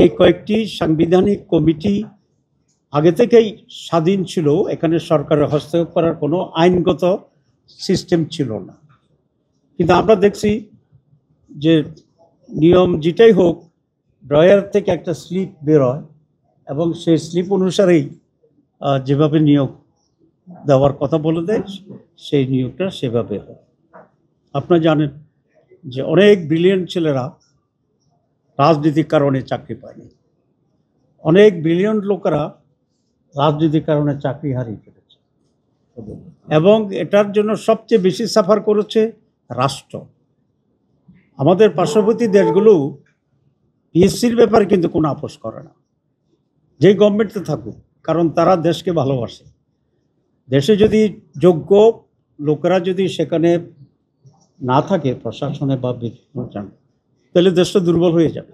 এই কয়েকটি সাংবিধানিক কমিটি আগে থেকেই স্বাধীন ছিল, এখানে সরকারের হস্তক্ষেপ করার কোনো আইনগত সিস্টেম ছিল না। কিন্তু আমরা দেখছি যে নিয়ম যেটাই হোক, ড্রয়ার থেকে একটা স্লিপ বেরোয় এবং সেই স্লিপ অনুসারেই যেভাবে নিয়োগ দেওয়ার কথা বলে দেয় সেই নিয়োগটা সেভাবে হয়। আপনারা জানেন যে অনেক ব্রিলিয়েন্ট ছেলেরা রাজনীতির কারণে চাকরি পায়নি, অনেক ব্রিলিয়েন্ট লোকেরা রাজনীতির কারণে চাকরি হারিয়ে ফেলেছে, এবং এটার জন্য সবচেয়ে বেশি সাফার করেছে রাষ্ট্র। আমাদের পার্শ্ববর্তী দেশগুলো পিএসসির ব্যাপারে কিন্তু কোনো আপোষ করে না, যেই গভর্নমেন্টে থাকুক, কারণ তারা দেশকে ভালোবাসে। দেশে যদি যোগ্য লোকেরা যদি সেখানে না থাকে প্রশাসনে বা তাহলে দেশটা দুর্বল হয়ে যাবে।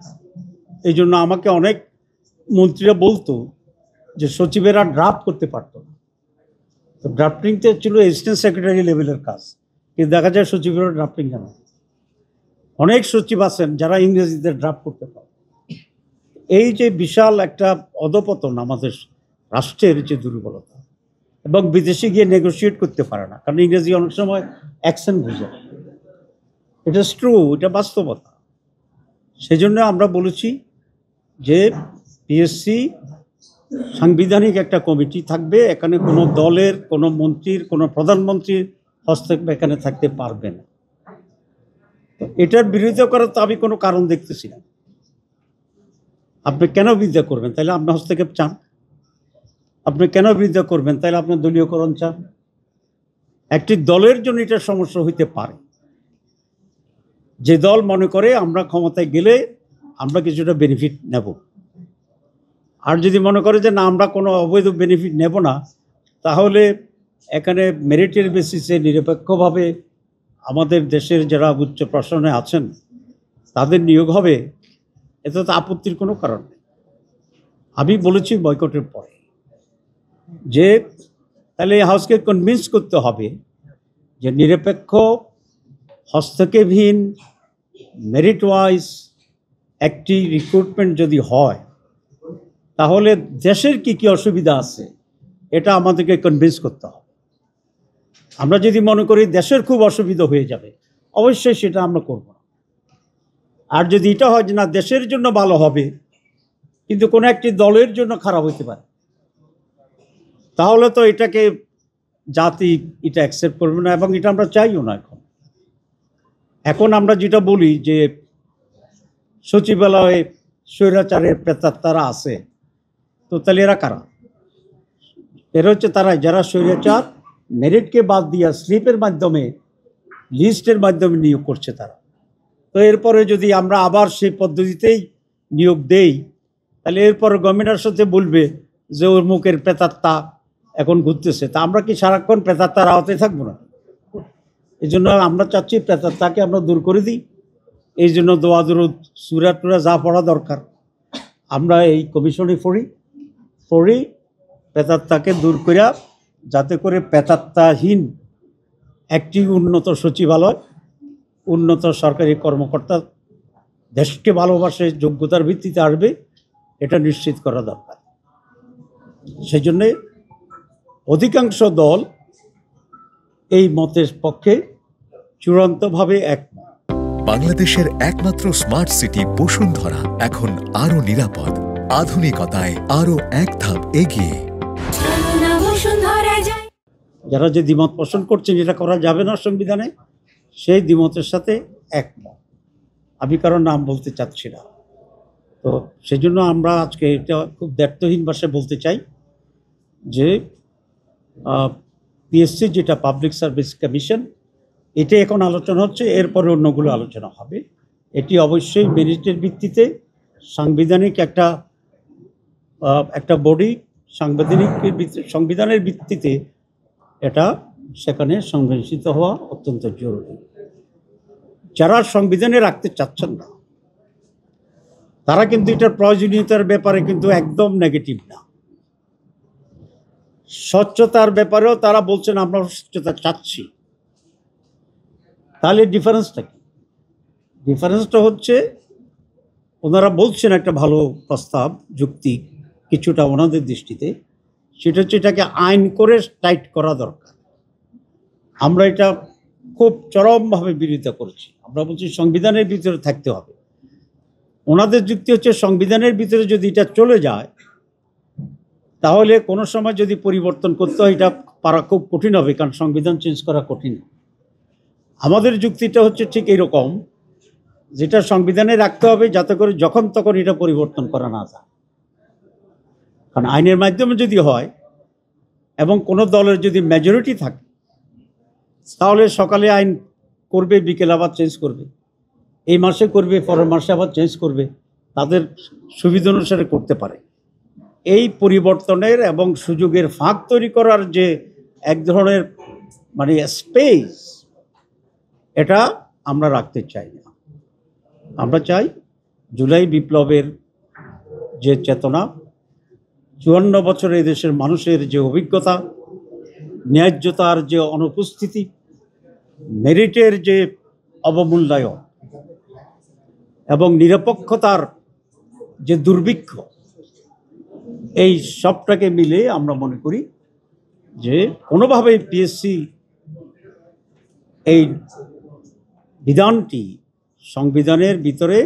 এই জন্য আমাকে অনেক মন্ত্রীরা বলতো যে সচিবেরা ড্রাফট করতে পারতো না, তো ড্রাফটিংটা ছিল অ্যাসিস্ট্যান্ট সেক্রেটারি লেভেলের কাজ, কিন্তু দেখা যায় সচিবেরা ড্রাফটিং জানে। অনেক সচিব আছেন যারা ইংরেজিতে ড্রাফট করতে পারে। এই যে বিশাল একটা অধপতন আমাদের রাষ্ট্রের যে দুর্বলতা, এবং বিদেশে গিয়ে নেগোসিয়েট করতে পারে না, কারণ ইংরেজি অনেক সময় অ্যাকসেন্ট বুঝে। এটা ট্রু, এটা বাস্তবতা। সেই জন্য আমরা বলেছি যে পিএসসি সাংবিধানিক একটা কমিটি থাকবে, এখানে কোনো দলের, কোনো মন্ত্রীর, কোনো প্রধানমন্ত্রীর হস্তক্ষেপ এখানে থাকতে পারবে না। এটার বিরোধিতা করার তো আমি কোনো কারণ দেখতেছি না। আপনি কেন বিরোধিতা করবেন? তাহলে আপনি হস্তক্ষেপ চান। আপনি কেন বিরোধিতা করবেন? তাহলে আপনি দলীয়করণ চান। একটি দলের জন্য এটা সমস্যা হইতে পারে, যে দল মনে করে আমরা ক্ষমতায় গেলে আমরা কিছুটা বেনিফিট নেব, আর যদি মনে করে যে না, আমরা কোনো অবৈধ বেনিফিট নেব না, তাহলে এখানে মেরিটের বেসিসে নিরপেক্ষভাবে আমাদের দেশের যারা উচ্চ প্রশাসনে আছেন তাদের নিয়োগ হবে, এতে তো আপত্তির কোনো কারণ নেই। আমি বলেছি বয়কটের পরে যে তাহলে এই হাউসকে কনভিন্স করতে হবে যে নিরপেক্ষ, হস্তক্ষেপহীন, মেরিট ওয়াইজ একটি রিক্রুটমেন্ট যদি হয়, তাহলে দেশের কি কি অসুবিধা আছে এটা আমাদেরকে কনভিন্স করতে হবে। আমরা যদি মনে করি দেশের খুব অসুবিধা হয়ে যাবে, অবশ্যই সেটা আমরা করব না। আর যদি এটা হয় যে না, দেশের জন্য ভালো হবে কিন্তু কোনো একটি দলের জন্য খারাপ হতে পারে, তাহলে তো এটাকে জাতি এটা অ্যাকসেপ্ট করবে না, এবং এটা আমরা চাইও না। এখন আমরা যেটা বলি যে সচিবালয়ে স্বৈরাচারের প্রেতাত্মারা আছে, তো তাহলে এরা কারা? এরা হচ্ছে তারা যারা স্বৈরাচার মেরিটকে বাদ দিয়া স্লিপের মাধ্যমে, লিস্টের মাধ্যমে নিয়োগ করছে তারা। তো এরপরে যদি আমরা আবার সেই পদ্ধতিতেই নিয়োগ দেই, তাহলে এরপরে গভর্নমেন্টের সাথে বলবে যে ওর মুখের প্রেতাত্মা এখন ঘুরতেছে, তা আমরা কি সারাক্ষণ প্রেতাত্মার আওতায় থাকবো না? এই জন্য আমরা চাচ্ছি প্রেতাত্মাকে আমরা দূর করে দিই। এই জন্য দোয়া দুরুদ সূরা টুরা যা পড়া দরকার আমরা এই কমিশনে পড়ি প্রেতাত্মাকে দূর করিয়া, যাতে করে প্রেতাত্মাহীন একটি উন্নত সচিবালয়, উন্নত সরকারি কর্মকর্তা দেশকে ভালোবাসে, যোগ্যতার ভিত্তিতে আসবে, এটা নিশ্চিত করা দরকার। সেই জন্যে অধিকাংশ দল এই মতের পক্ষে চূড়ান্তভাবে একমত। বাংলাদেশের একমাত্র স্মার্ট সিটি বসুন্ধরা এখন আরো নিরাপদ, আধুনিকতায় আরো এক ধাপ এগিয়ে। যারা যে দ্বিমত পোষণ করছেন এটা করা যাবে না সংবিধানে, সেই দ্বিমতের সাথে একমত। আমি কারোর নাম বলতে চাচ্ছি না। তো সেই জন্য আমরা আজকে এটা খুব দ্ব্যর্থহীন ভাষায় বলতে চাই যে পিএসসি যেটা পাবলিক সার্ভিস কমিশন, এটা এখন আলোচনা হচ্ছে, এরপরে অন্যগুলো আলোচনা হবে। এটি অবশ্যই মেরিটের ভিত্তিতে সাংবিধানিক একটা বডি, সংবিধানের ভিত্তিতে এটা সেখানে সংবিধানিত হওয়া অত্যন্ত জরুরি। যারা সংবিধানে রাখতে চাচ্ছেন না তারা কিন্তু এটার প্রয়োজনীয়তার ব্যাপারে কিন্তু একদম নেগেটিভ না। স্বচ্ছতার ব্যাপারেও তারা বলছেন আমরা স্বচ্ছতা চাচ্ছি। তাহলে ডিফারেন্সটা কি? ডিফারেন্সটা হচ্ছে ওনারা বলছেন একটা ভালো প্রস্তাব, যুক্তি কিছুটা ওনাদের দৃষ্টিতে, সেটা হচ্ছে এটাকে আইন করে টাইট করা দরকার। আমরা এটা খুব চরমভাবে বিরোধিতা করেছি। আমরা বলছি সংবিধানের ভিতরে থাকতে হবে। ওনাদের যুক্তি হচ্ছে সংবিধানের ভিতরে যদি এটা চলে যায় তাহলে কোনো সময় যদি পরিবর্তন করতে হয় এটা পারা খুব কঠিন হবে, কারণ সংবিধান চেঞ্জ করা কঠিন। আমাদের যুক্তিটা হচ্ছে ঠিক এরকম, যেটা সংবিধানে রাখতে হবে যাতে করে যখন তখন এটা পরিবর্তন করা না যায়। কারণ আইনের মাধ্যমে যদি হয় এবং কোনো দলের যদি মেজরিটি থাকে তাহলে সকালে আইন করবে, বিকেলে আবার চেঞ্জ করবে, এই মাসে করবে, পরের মাসে আবার চেঞ্জ করবে, তাদের সুবিধা অনুসারে করতে পারে। এই পরিবর্তনের এবং সুযোগের ফাঁক তৈরি করার যে এক ধরনের মানে স্পেস, এটা আমরা রাখতে চাই না। আমরা চাই জুলাই বিপ্লবের যে চেতনা, 54 বছরে দেশের মানুষের যে অভিজ্ঞতা, ন্যায্যতার যে অনুপস্থিতি, মেরিটের যে অবমূল্যায়ন এবং নিরপেক্ষতার যে দুর্ভিক্ষ, এই সবটাকে মিলে আমরা মনে করি যে কোনোভাবেই পিএসসি এই বিধানটি সংবিধানের ভিতরে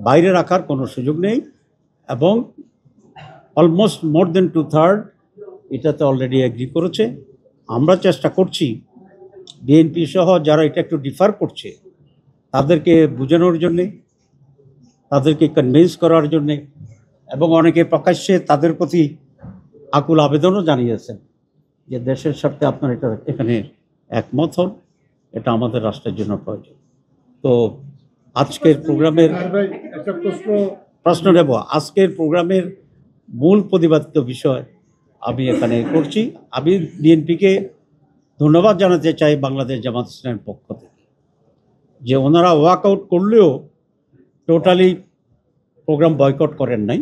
বাইরে রাখার কোনো সুযোগ নেই। এবং অলমোস্ট মোর দেন 2/3 এটাতে অলরেডি এগ্রি করেছে। আমরা চেষ্টা করছি বিএনপি সহ যারা এটা একটু ডিফার করছে তাদেরকে বোঝানোর জন্যে, তাদেরকে কনভিন্স করার জন্যে, এবং অনেকে প্রকাশ্যে তাদের প্রতি আকুল আবেদনও জানিয়েছেন যে দেশের স্বার্থে আপনার এটা এখানে একমত হন, এটা আমাদের রাষ্ট্রের জন্য প্রয়োজন। তো আজকের প্রোগ্রামের প্রশ্ন নেব। আজকের প্রোগ্রামের মূল প্রতিপাদিত বিষয় আমি এখানে করছি। আমি বিএনপিকে ধন্যবাদ জানাতে চাই বাংলাদেশ জামাত ইসলামের পক্ষ থেকে, যে ওনারা ওয়াক আউট করলেও টোটালি প্রোগ্রাম বয়কট করেন নাই।